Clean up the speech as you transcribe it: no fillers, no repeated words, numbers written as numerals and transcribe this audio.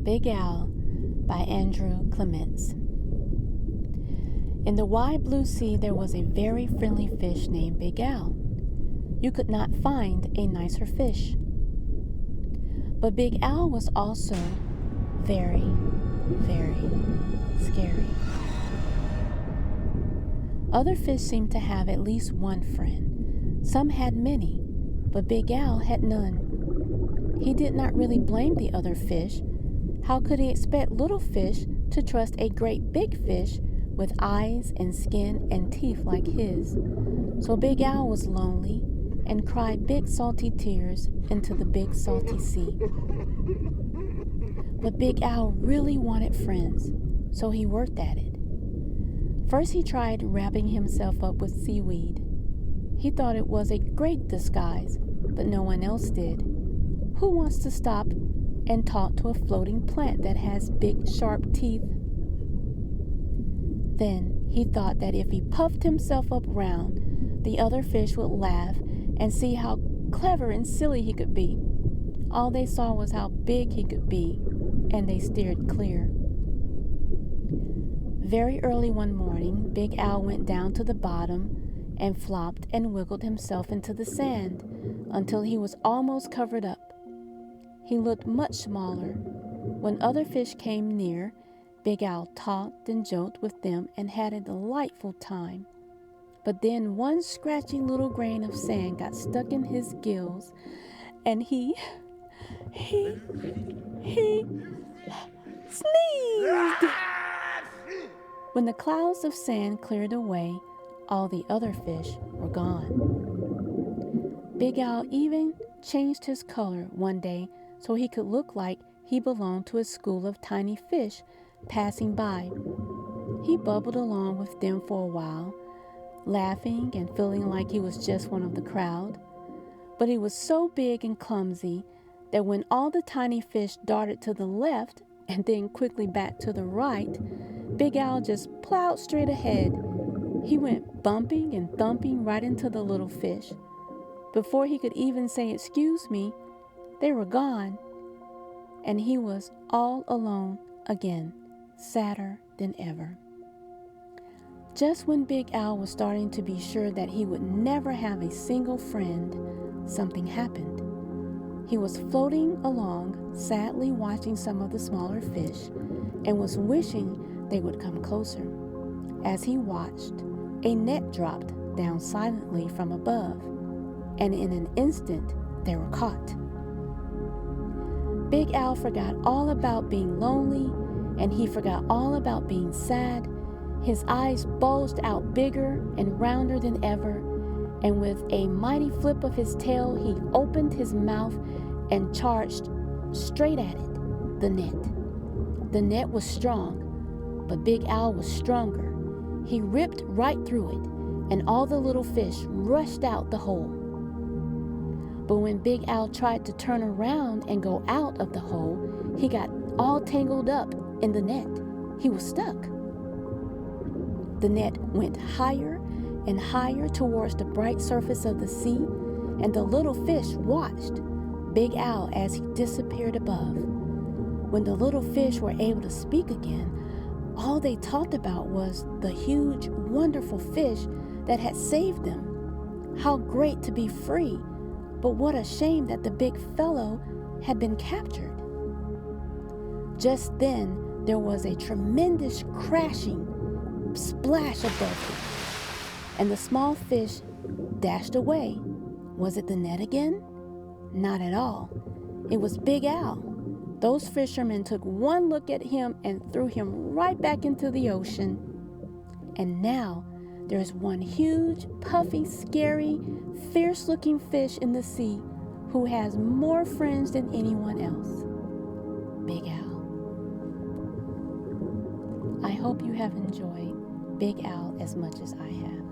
Big Al by Andrew Clement. In the wide blue sea there was a very friendly fish named Big Al. You could not find a nicer fish. But Big Al was also very, very scary. Other fish seemed to have at least one friend. Some had many, but Big Al had none. He did not really blame the other fish. How could he expect little fish to trust a great big fish with eyes and skin and teeth like his? So Big Al was lonely and cried big salty tears into the big salty sea. But Big Al really wanted friends, so he worked at it. First he tried wrapping himself up with seaweed. He thought it was a great disguise, but no one else did. Who wants to stop and talk to a floating plant that has big sharp teeth? Then he thought that if he puffed himself up round, the other fish would laugh and see how clever and silly he could be. All they saw was how big he could be, and they steered clear. Very early one morning, Big Al went down to the bottom and flopped and wiggled himself into the sand until he was almost covered up. He looked much smaller. When other fish came near, Big Al talked and joked with them and had a delightful time. But then one scratchy little grain of sand got stuck in his gills, and he sneezed. When the clouds of sand cleared away, all the other fish were gone. Big Al even changed his color one day so he could look like he belonged to a school of tiny fish passing by. He bubbled along with them for a while, laughing and feeling like he was just one of the crowd. But he was so big and clumsy that when all the tiny fish darted to the left and then quickly back to the right, Big Al just plowed straight ahead. He went bumping and thumping right into the little fish. Before he could even say, "Excuse me," they were gone, and he was all alone again, sadder than ever. Just when Big Al was starting to be sure that he would never have a single friend, something happened. He was floating along, sadly watching some of the smaller fish, and was wishing they would come closer. As he watched, a net dropped down silently from above, and in an instant they were caught. Big Al forgot all about being lonely, and he forgot all about being sad. His eyes bulged out bigger and rounder than ever, and with a mighty flip of his tail, he opened his mouth and charged straight at it, the net. The net was strong, but Big Al was stronger. He ripped right through it, and all the little fish rushed out the hole. But when Big Al tried to turn around and go out of the hole, he got all tangled up in the net. He was stuck. The net went higher and higher towards the bright surface of the sea, and the little fish watched Big Al as he disappeared above. When the little fish were able to speak again, all they talked about was the huge, wonderful fish that had saved them. How great to be free, but what a shame that the big fellow had been captured. Just then, there was a tremendous crashing splash above them, and the small fish dashed away. Was it the net again? Not at all. It was Big Al. Those fishermen took one look at him and threw him right back into the ocean. And now there's one huge, puffy, scary, fierce-looking fish in the sea who has more friends than anyone else. Big Al. I hope you have enjoyed Big Al as much as I have.